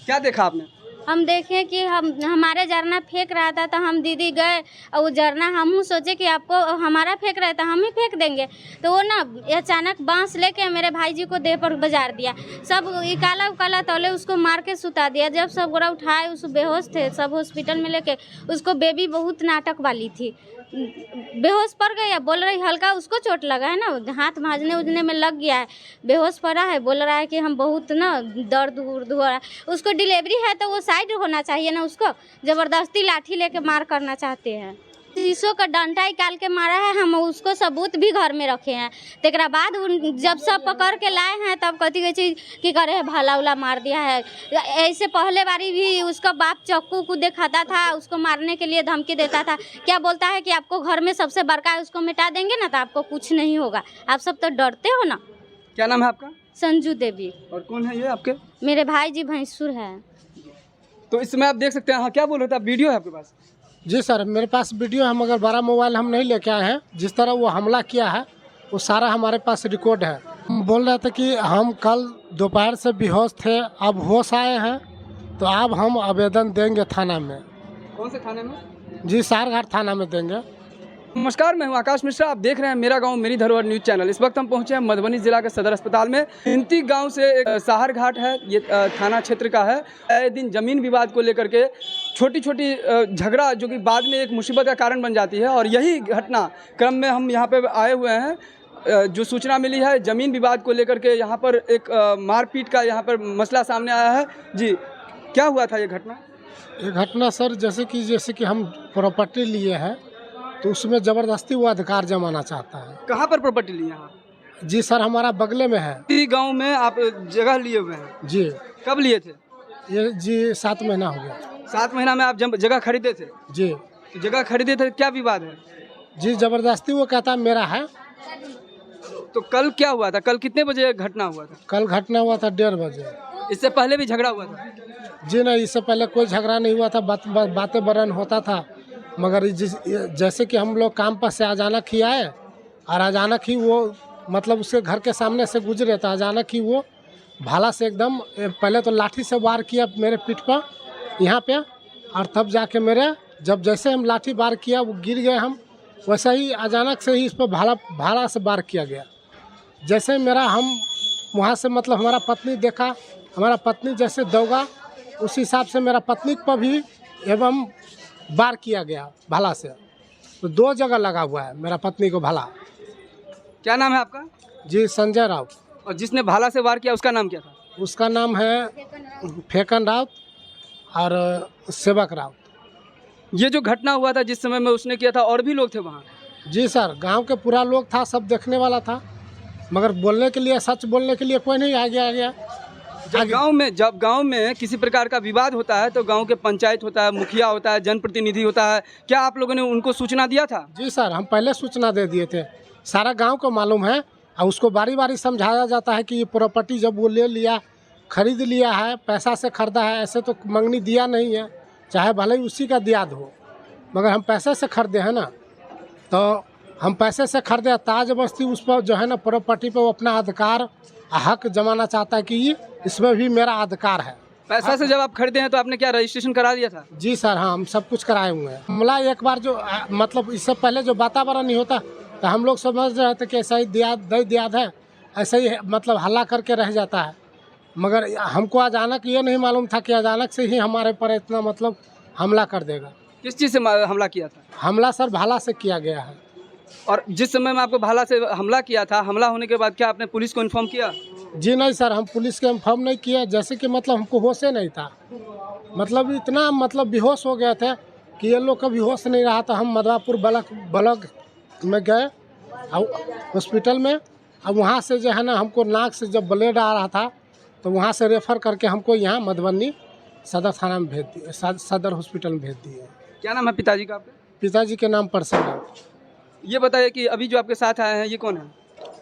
क्या देखा आपने? हम देखें कि हमारे झरना फेंक रहा था, तो हम दीदी गए और वो झरना हम सोचे कि आपको हमारा फेंक रहा था, हम ही फेंक देंगे। तो वो ना अचानक बांस लेके मेरे भाई जी को देह पर बजार दिया। सब काला काला तौले उसको मार के सुता दिया। जब सब गोरा उठाए, उस बेहोश थे, सब हॉस्पिटल में लेके। उसको बेबी बहुत नाटक वाली थी, बेहोश पड़ गया। बोल रही हल्का उसको चोट लगा है ना, हाथ भाजने उजने में लग गया है, बेहोश पड़ा है। बोल रहा है कि हम बहुत ना दर्द उर्द हो रहा है। उसको डिलीवरी है तो वो साइड होना चाहिए ना, उसको जबरदस्ती लाठी लेके मार करना चाहते हैं। शीशो का डंडा निकाल के मारा है। हम उसको सबूत भी घर में रखे हैं। तेकरा बाद जब सब पकड़ के लाए हैं तब कथी कही चीज की करे भाला उला मार दिया है। ऐसे पहले बारी भी उसका बाप चाकू को दिखाता था, उसको मारने के लिए धमकी देता था। क्या बोलता है कि आपको घर में सबसे बड़का है, उसको मिटा देंगे ना तो आपको कुछ नहीं होगा। आप सब तो डरते हो ना। क्या नाम है आपका? संजू देवी। और कौन है ये आपके? मेरे भाई जी भैंसुर है। तो इसमें आप देख सकते हैं। हाँ, क्या बोल रहे थे आप? वीडियो है आपके पास? जी सर, मेरे पास वीडियो है, मगर बड़ा मोबाइल हम नहीं लेके आए हैं। जिस तरह वो हमला किया है वो सारा हमारे पास रिकॉर्ड है। हम बोल रहे थे कि हम कल दोपहर से बेहोश थे, अब होश आए हैं, तो अब हम आवेदन देंगे थाना में। कौन से थाने में? जी, सारघाट थाना में देंगे। नमस्कार, मैं हूं आकाश मिश्रा। आप देख रहे हैं मेरा गांव मेरी धरोहर न्यूज चैनल। इस वक्त हम पहुंचे हैं मधुबनी जिला के सदर अस्पताल में। इंती गांव से एक साहर घाट है, ये थाना क्षेत्र का है। आए दिन जमीन विवाद को लेकर के छोटी छोटी झगड़ा जो कि बाद में एक मुसीबत का कारण बन जाती है। और यही घटना क्रम में हम यहाँ पे आए हुए हैं। जो सूचना मिली है जमीन विवाद को लेकर के, यहाँ पर एक मारपीट का यहाँ पर मसला सामने आया है। जी, क्या हुआ था ये घटना? ये घटना सर जैसे कि हम प्रॉपर्टी लिए हैं, तो उसमें ज़बरदस्ती वो अधिकार जमाना चाहता है। कहाँ पर प्रॉपर्टी ली है? जी सर, हमारा बगले में है। इसी गांव में आप जगह लिए हुए हैं? जी। कब लिए थे? ये जी 7 महीना हो गया। 7 महीना में आप जगह खरीदे थे? जी। जगह खरीदे थे, क्या विवाद है? जी, ज़बरदस्ती वो कहता है मेरा है। तो कल क्या हुआ था? कल कितने बजे घटना हुआ था? कल घटना हुआ था 1:30 बजे। इससे पहले भी झगड़ा हुआ था? जी नहीं, इससे पहले कोई झगड़ा नहीं हुआ था। बातें बरन होता था, मगर जैसे कि हम लोग काम पर से अचानक ही आए और अचानक ही वो मतलब उसके घर के सामने से गुजरे, तो अचानक ही वो भाला से एकदम पहले तो लाठी से वार किया मेरे पीठ पर यहाँ पे, और तब जाके मेरे जैसे हम लाठी वार किया वो गिर गए हम, वैसे ही अचानक से ही इस पर भाला से वार किया गया। जैसे हम वहाँ से मतलब हमारा पत्नी देखा, हमारा पत्नी जैसे दौड़ा, उस हिसाब से मेरा पत्नी पर भी एवं वार किया गया भाला से। तो 2 जगह लगा हुआ है मेरा पत्नी को भाला। क्या नाम है आपका? जी, संजय राउत। और जिसने भाला से वार किया उसका नाम क्या था? उसका नाम है फेकन राउत और सेवक राउत। ये जो घटना हुआ था जिस समय में उसने किया था, और भी लोग थे वहाँ? जी सर, गांव के पूरा लोग था, सब देखने वाला था, मगर बोलने के लिए, सच बोलने के लिए कोई नहीं आ गया। जब गांव में किसी प्रकार का विवाद होता है तो गांव के पंचायत होता है, मुखिया होता है, जनप्रतिनिधि होता है। क्या आप लोगों ने उनको सूचना दिया था? जी सर, हम पहले सूचना दे दिए थे। सारा गांव को मालूम है, और उसको बारी बारी समझाया जाता है कि ये प्रॉपर्टी जब वो ले लिया, खरीद लिया है, पैसा से खरीदा है, ऐसे तो मंगनी दिया नहीं है, चाहे भले ही उसी का दियाद हो, मगर हम पैसे से खरीदे हैं ना। तो हम पैसे से खरीदे, ताज बस्ती उस पर जो है ना प्रॉपर्टी पर वो अपना अधिकार हक जमाना चाहता है कि इसमें भी मेरा अधिकार है। पैसा से जब आप खरीदे हैं तो आपने क्या रजिस्ट्रेशन करा दिया था? जी सर, हाँ, हम सब कुछ कराए हुए हैं। हमला एक बार जो मतलब इससे पहले जो वातावरण नहीं होता, तो हम लोग समझ रहे थे कि ऐसा ही दियाद है, ऐसे ही मतलब हल्ला करके रह जाता है, मगर हमको अचानक ये नहीं मालूम था कि अचानक से ही हमारे पर इतना मतलब हमला कर देगा। किस चीज़ से हमला किया था? हमला सर भाला से किया गया है। और जिस समय में आपको भाला से हमला किया था, हमला होने के बाद क्या आपने पुलिस को इन्फॉर्म किया? जी नहीं सर, हम पुलिस को इन्फॉर्म नहीं किया। जैसे कि मतलब हमको होश ही नहीं था, मतलब इतना मतलब बेहोश हो गए थे कि ये लोग का भी होश नहीं रहा था। हम मधवापुर ब्लॉक में गए हॉस्पिटल में। अब वहाँ से जो है ना हमको नाक से जब ब्लड आ रहा था, तो वहाँ से रेफ़र करके हमको यहाँ मधुबनी सदर थाना में भेज दिए, सदर हॉस्पिटल में भेज दिए। क्या नाम है पिताजी का आपके? पिताजी के नाम परसन है। ये बताइए कि अभी जो आपके साथ आए हैं ये कौन है?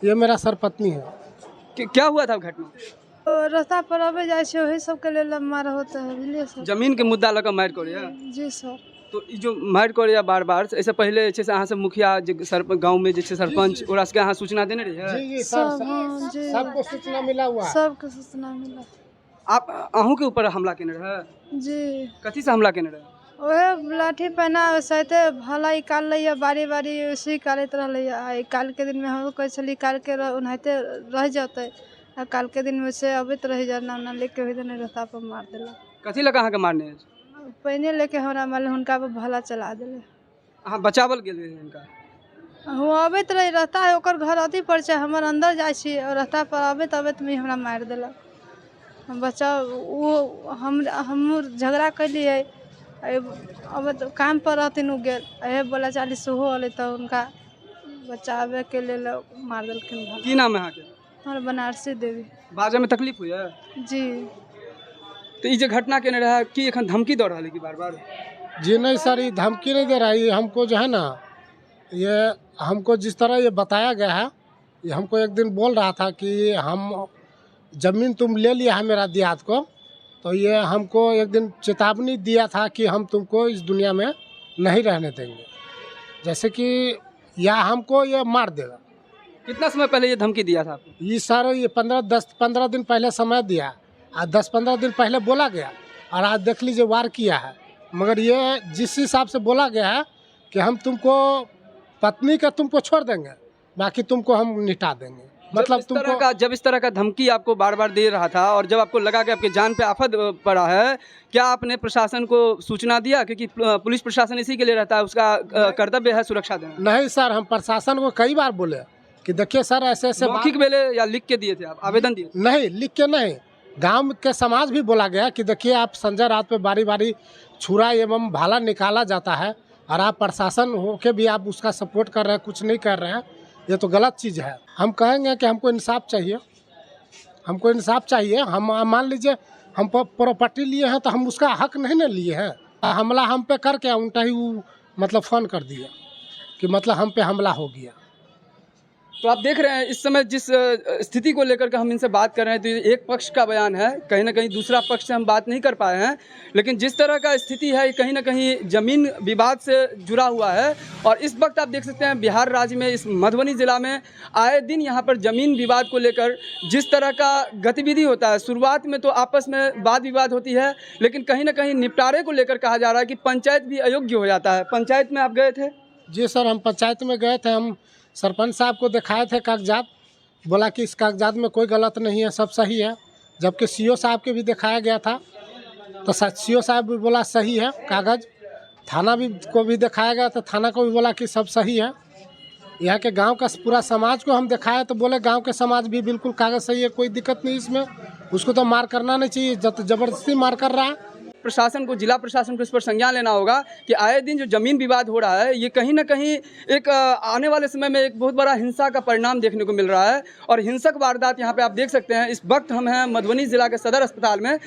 ये मेरा सर पत्नी है। क्या हुआ था घटना? रास्ता पर आबे जाए वही सबके लिए मार होता है, बुझलिए सर। जमीन के मुद्दा लगा मार करिया? जी सर। तो जो मार करिया बार बार ऐसे पहले जैसे अहाँ से मुखिया गांव में जैसे सरपंच और उसके अहाँ सूचना देने रही है? जी सर, सबको सूचना मिला हुआ है। सबको सूचना मिला। आप अहूँ के ऊपर हमला केने रहे? जी कथी से हमला केने रहे? ओहे लाठी पहना सहते भला निकाल लिया बारी बारी उसी कालत रहलै आ काल के दिन में हम कहे छली काल के उन्हते रह जाते आ काल के दिन में से अबैत रह जाना ना लेके होई नहीं रास्ता पर मार देला। कथी लगा अहाँ के मारने? पहने लेके हमरा माल हुनका पर भला चला देले। अहाँ बचावल गेल रही इनका? हम अबैत रही रहता है ओकर घर अथी पर छै हमर अंदर जाइ छी और रास्ता पर अबैत अबैत में हमरा मार देला। हम बच्चा वो हम झगड़ा कैलिए अब तो काम पर रहथिन उ गेल ए बोला चाली सेहो अलै तो उनका बचावे के लेल मार देलखिन। की नाम है अहाँ के? हमर बनारसी देवी। बाजे में तकलीफ हुई है? जी तो ये जो घटना केने रहा कि एखन धमकी दे रहा है कि बार बार? जी नहीं सर, ये धमकी नहीं दे रहा है। ये हमको जो है ना, ये हमको जिस तरह ये बताया गया है, ये हमको एक दिन बोल रहा था कि हम ज़मीन तुम ले लिया है मेरा दियाद को, तो ये हमको एक दिन चेतावनी दिया था कि हम तुमको इस दुनिया में नहीं रहने देंगे, जैसे कि या हमको ये मार देगा। कितना समय पहले ये धमकी दिया था आपको? ये सर ये 15 दिन पहले समय दिया और 10-15 दिन पहले बोला गया और आज देख लीजिए वार किया है। मगर ये जिस हिसाब से बोला गया है कि हम तुमको पत्नी का तुमको छोड़ देंगे, बाकी तुमको हम निपटा देंगे, मतलब तुमको जब इस तरह का धमकी आपको बार बार दे रहा था और जब आपको लगा कि आपके जान पे आफत पड़ा है, क्या आपने प्रशासन को सूचना दिया? क्योंकि पुलिस प्रशासन इसी के लिए रहता है, उसका कर्तव्य है सुरक्षा देना। नहीं सर, हम प्रशासन को कई बार बोले कि देखिए सर ऐसे ऐसे मौखिक मिले या लिख के दिए थे आप, आवेदन दिए? नहीं, लिख के नहीं, गांव के समाज भी बोला गया कि देखिए आप संजय रात पे बारी बारी छुरा एवं भाला निकाला जाता है और आप प्रशासन होके भी आप उसका सपोर्ट कर रहे हैं, कुछ नहीं कर रहे हैं, ये तो गलत चीज़ है। हम कहेंगे कि हमको इंसाफ चाहिए, हमको इंसाफ चाहिए। हम मान लीजिए हम प्रॉपर्टी लिए हैं तो हम उसका हक नहीं ना लिए हैं। हमला हम पे करके उल्टा ही वो मतलब फ़ोन कर दिया कि मतलब हम पे हमला हो गया। तो आप देख रहे हैं इस समय जिस स्थिति को लेकर के हम इनसे बात कर रहे हैं, तो ये एक पक्ष का बयान है, कहीं ना कहीं दूसरा पक्ष से हम बात नहीं कर पाए हैं, लेकिन जिस तरह का स्थिति है कहीं ना कहीं ज़मीन विवाद से जुड़ा हुआ है। और इस वक्त आप देख सकते हैं बिहार राज्य में, इस मधुबनी ज़िला में आए दिन यहाँ पर ज़मीन विवाद को लेकर जिस तरह का गतिविधि होता है, शुरुआत में तो आपस में वाद विवाद होती है, लेकिन कहीं ना कहीं निपटारे को लेकर कहा जा रहा है कि पंचायत भी अयोग्य हो जाता है। पंचायत में आप गए थे? जी सर, हम पंचायत में गए थे, हम सरपंच साहब को दिखाए थे कागजात, बोला कि इस कागजात में कोई गलत नहीं है, सब सही है। जबकि सीओ साहब के भी दिखाया गया था तो सीओ साहब भी बोला सही है कागज़। थाना भी को भी दिखाया गया तो थाना को भी बोला कि सब सही है। यहाँ के गांव का पूरा समाज को हम दिखाए तो बोले गांव के समाज भी बिल्कुल कागज़ सही है, कोई दिक्कत नहीं इसमें, उसको तो मार करना नहीं चाहिए, ज़बरदस्ती मार कर रहा है। प्रशासन को, जिला प्रशासन को इस पर संज्ञान लेना होगा कि आए दिन जो ज़मीन विवाद हो रहा है ये कहीं ना कहीं एक आने वाले समय में एक बहुत बड़ा हिंसा का परिणाम देखने को मिल रहा है। और हिंसक वारदात यहाँ पे आप देख सकते हैं। इस वक्त हम हैं मधुबनी ज़िला के सदर अस्पताल में।